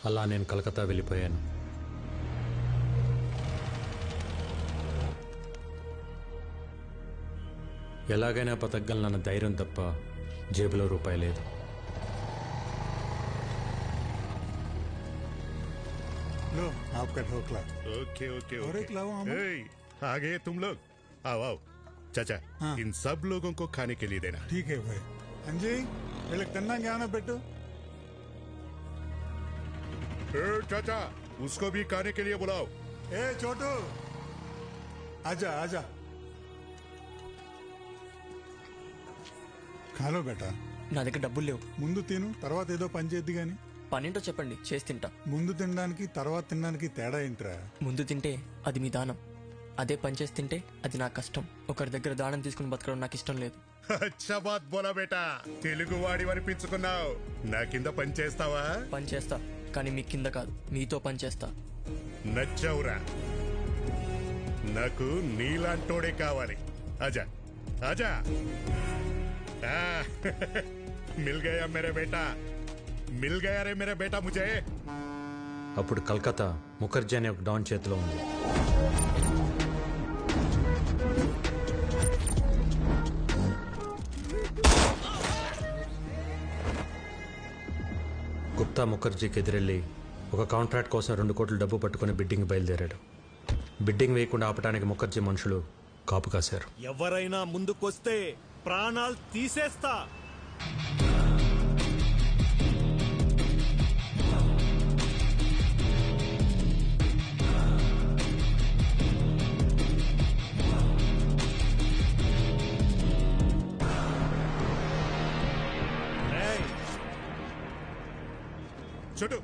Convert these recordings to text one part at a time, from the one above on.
అలా నేను కలకత్తా వెళ్ళిపోయాను. ఎలాగైనా బతకగలనన్న ధైర్యం తప్ప జేబులో రూపాయి లేదు. लो आपका ढोकला। ओके ओके और एक लाओ हम। आ गए तुम लोग। आओ आओ चाचा, हाँ। इन सब लोगों को खाने के लिए देना। ठीक है भाई। अंजी వీళ్ళకి తిన్నాక ఏమైనా పెట్టు। चाचा उसको भी खाने के लिए बुलाओ। ఏ చోటు आजा आजा ఖాలో బేటా। నా దగ్గర డబ్బులు లేవు. ముందు తిను, తర్వాత ఏదో పని చేద్ది గాని। పనేంటో చెప్పండి, చేసి తింటా. ముందు తినడానికి తర్వాత తినడానికి తేడా ఏంట్రా? ముందు తింటే అది మీ దానం, అదే పని చేసి తింటే అది నా కష్టం. ఒకరి దగ్గర దానం తీసుకుని బతకడం నాకు ఇష్టం లేదు. అచ్చా బాత్ బోలా బేటా, తెలుగు వాడి అనిపించుకున్నావు. నా కింద పని చేస్తావా? పని చేస్తా, కానీ మీ కింద కాదు, మీతో పని చేస్తా. నచ్చవురా, నాకు నీలాంటోడే కావాలి. ఆజా ఆజా। మిల్ గయా మేరే బేటా, మిల్ గయా రే మేరే బేటా ముజే। అప్పుడు కలకత్తా ముఖర్జీ అనే ఒక డాన్ చేతిలో ఉంది. గుప్తా ముఖర్జీకి ఎదురెళ్ళి ఒక కాంట్రాక్ట్ కోసం 2 కోట్ల డబ్బు పట్టుకుని బిడ్డింగ్ బయలుదేరాడు. బిడ్డింగ్ వేయకుండా ఆపడానికి ముఖర్జీ మనుషులు కాపు కాశారు. ఎవరైనా ముందుకొస్తే ప్రాణాలు తీసేస్తా. छोटू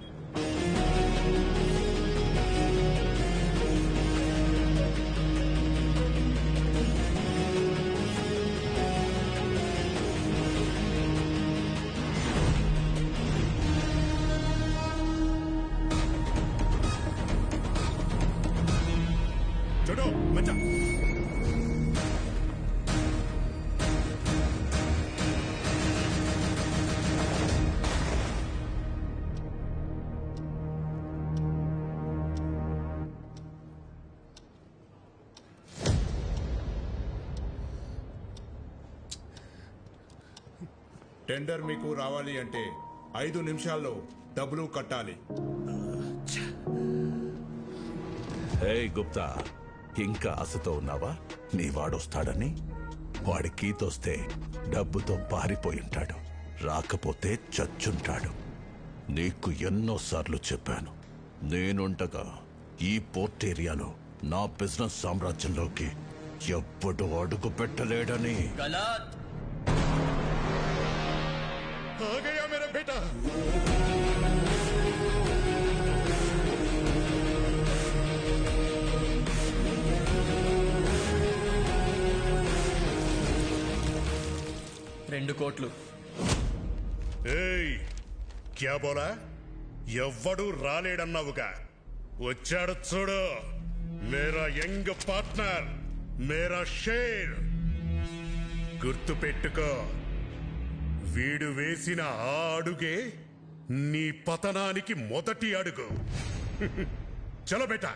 छोटू बच्चा టెండర్ మీకు రావాలి అంటే 5 నిమిషాల్లో డబ్బులు కట్టాలి. హే గుప్తా, ఇంకా ఆశతో ఉన్నావా? నీ వాడొస్తాడని? వాడి కీతొస్తే డబ్బుతో పారిపోయి ఉంటాడు, రాకపోతే చచ్చుంటాడు. నీకు ఎన్నోసార్లు చెప్పాను, నేనుండగా ఈ పోర్ట్ ఏరియాలో నా బిజినెస్ సామ్రాజ్యంలోకి ఎప్పుడు అడుగు పెట్టలేడని. आ गया मेरा बेटा। రెండు కోట్లు. ఏయ్ క్యా బోలా? ఎవ్వడు రాలేడన్నావుగా, వచ్చాడు చూడు. మేరా యంగ్ పార్ట్నర్, మేరా షేర్. గుర్తు పెట్టుకో, వీడు వేసిన ఆ అడుగే నీ పతనానికి మొదటి అడుగు. చలో బేటా.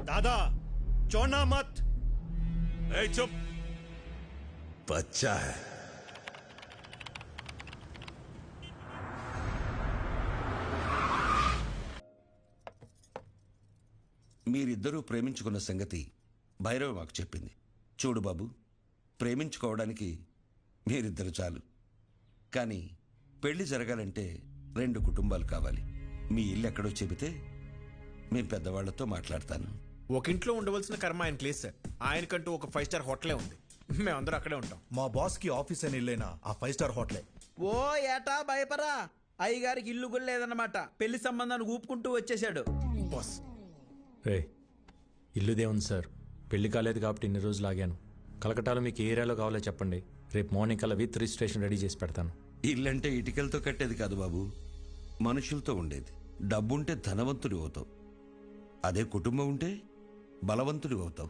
दादा चौना मत। ఏ చుప్, బచ్చా హై. మీరిద్దరూ ప్రేమించుకున్న సంగతి భైరవ్ మాకు చెప్పింది. చూడు బాబు, ప్రేమించుకోవడానికి మీరిద్దరు చాలు, కానీ పెళ్లి జరగాలంటే 2 కుటుంబాలు కావాలి. మీ ఇల్లు ఎక్కడో చెబితే మీ పెద్దవాళ్లతో మాట్లాడతాను. ఒక ఇంట్లో ఉండవలసిన కర్మ ఆయనకి లేదు సార్. ఆయనకంటూ ఒక 5 స్టార్ హోటలే ఉంది, మేమందరూ అక్కడే ఉంటాం. మా బాస్ కి ఆఫీస్ అని ఇల్లైనా ఆ 5 స్టార్ హోటలే. ఓ ఏటా భయపరా, అయ్యగారికి ఇల్లు కూడా లేదన్నమాట. పెళ్లి సంబంధాన్ని ఊపుకుంటూ వచ్చేసాడు బాస్. రే, ఇల్లుదే ఉంది సార్, పెళ్లి కాలేదు కాబట్టి ఇన్ని రోజులు ఆగాను. కలకటాలో మీకు ఏ ఏరియాలో కావాలో చెప్పండి, రేపు మార్నింగ్ కల్లా విత్ రిజిస్ట్రేషన్ రెడీ చేసి పెడతాను. ఇల్లంటే ఇటుకలతో కట్టేది కాదు బాబు, మనుషులతో ఉండేది. డబ్బుంటే ధనవంతుడు అవుతావు, అదే కుటుంబం ఉంటే బలవంతుడు అవుతావు.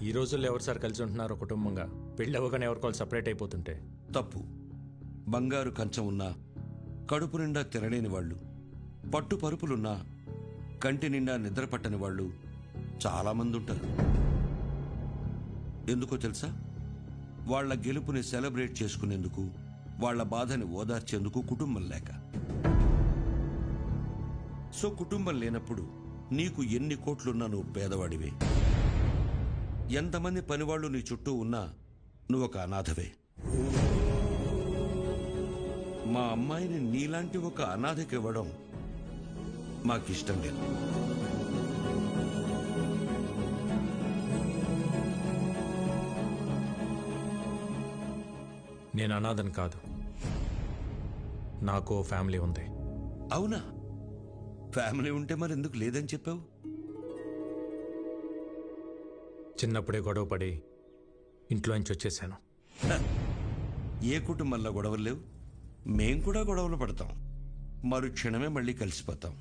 ఈ రోజుల్లో ఎవరు సార్ కలిసి ఉంటున్నారు కుటుంబంగా? పెళ్ళి అవ్వగానే ఎవరికాలు సపరేట్ అయిపోతుంటే తప్పు. బంగారు కంచం ఉన్నా కడుపు నిండా తినలేని వాళ్ళు, పట్టు పరుపులున్నా కంటి నిండా నిద్ర పట్టని వాళ్ళు చాలామంది ఉంటారు. ఎందుకో తెలుసా? వాళ్ల గెలుపుని సెలబ్రేట్ చేసుకునేందుకు, వాళ్ల బాధని ఓదార్చేందుకు కుటుంబం లేక. సో కుటుంబం లేనప్పుడు నీకు ఎన్ని కోట్లున్నా నువ్వు పేదవాడివే. ఎంతమంది పనివాళ్లు నీ చుట్టూ ఉన్నా నువ్వు ఒక అనాథవే. మా అమ్మాయిని నీలాంటి ఒక అనాథకి ఇవ్వడం మాకిష్టం లేదు. నేను అనాథని కాదు, నాకు ఓ ఫ్యామిలీ ఉంది. అవునా? ఫ్యామిలీ ఉంటే మరి ఎందుకు లేదని చెప్పావు? చిన్నప్పుడే గొడవ పడి ఇంట్లోంచి వచ్చేసాను. ఏ కుటుంబంలో గొడవలు లేవు? మేం కూడా గొడవలు పడతాం, మరుక్షణమే మళ్ళీ కలిసిపోతాం.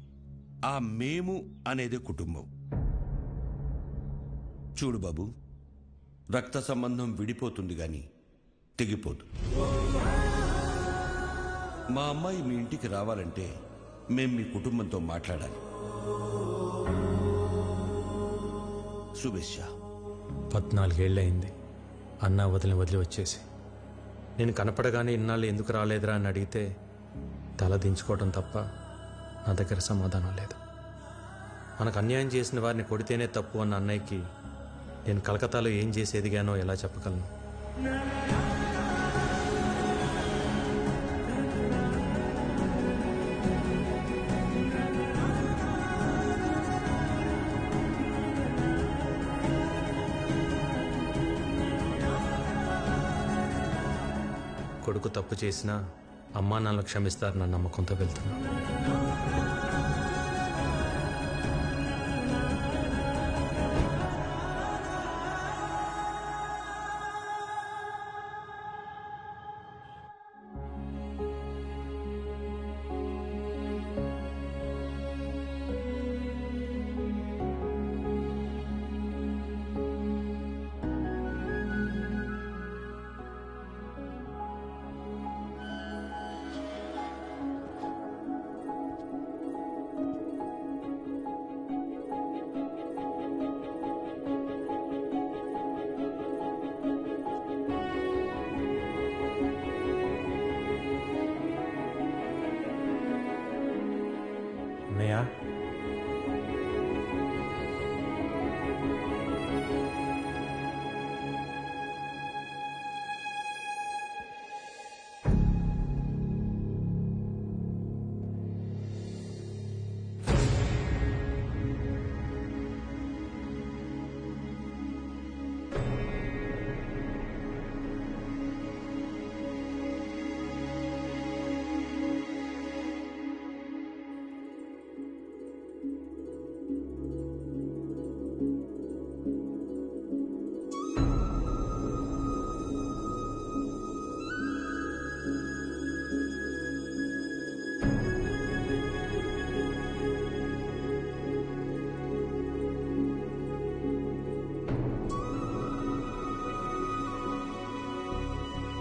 ఆ మేము అనేది కుటుంబం. చూడు బాబు, రక్త సంబంధం విడిపోతుంది గాని తెగిపోదు. మా అమ్మాయి మీ ఇంటికి రావాలంటే మేం మీ కుటుంబంతో మాట్లాడాలి. శుభేచ్ఛ. 14 ఏళ్ళయింది అన్నా వదిలి వచ్చేసి. నేను కనపడగానే ఇన్నాళ్ళు ఎందుకు రాలేదురా అని అడిగితే తల దించుకోవడం తప్ప నా దగ్గర సమాధానం లేదు. మనకు అన్యాయం చేసిన వారిని కొడితేనే తప్పు అన్న అన్నయ్యకి నేను కలకత్తాలో ఏం చేసి ఎదిగానో ఎలా చెప్పగలను? కొడుకు తప్పు చేసినా అమ్మా నాన్నలు క్షమిస్తారన్న నమ్మకంతో వెళ్తున్నా.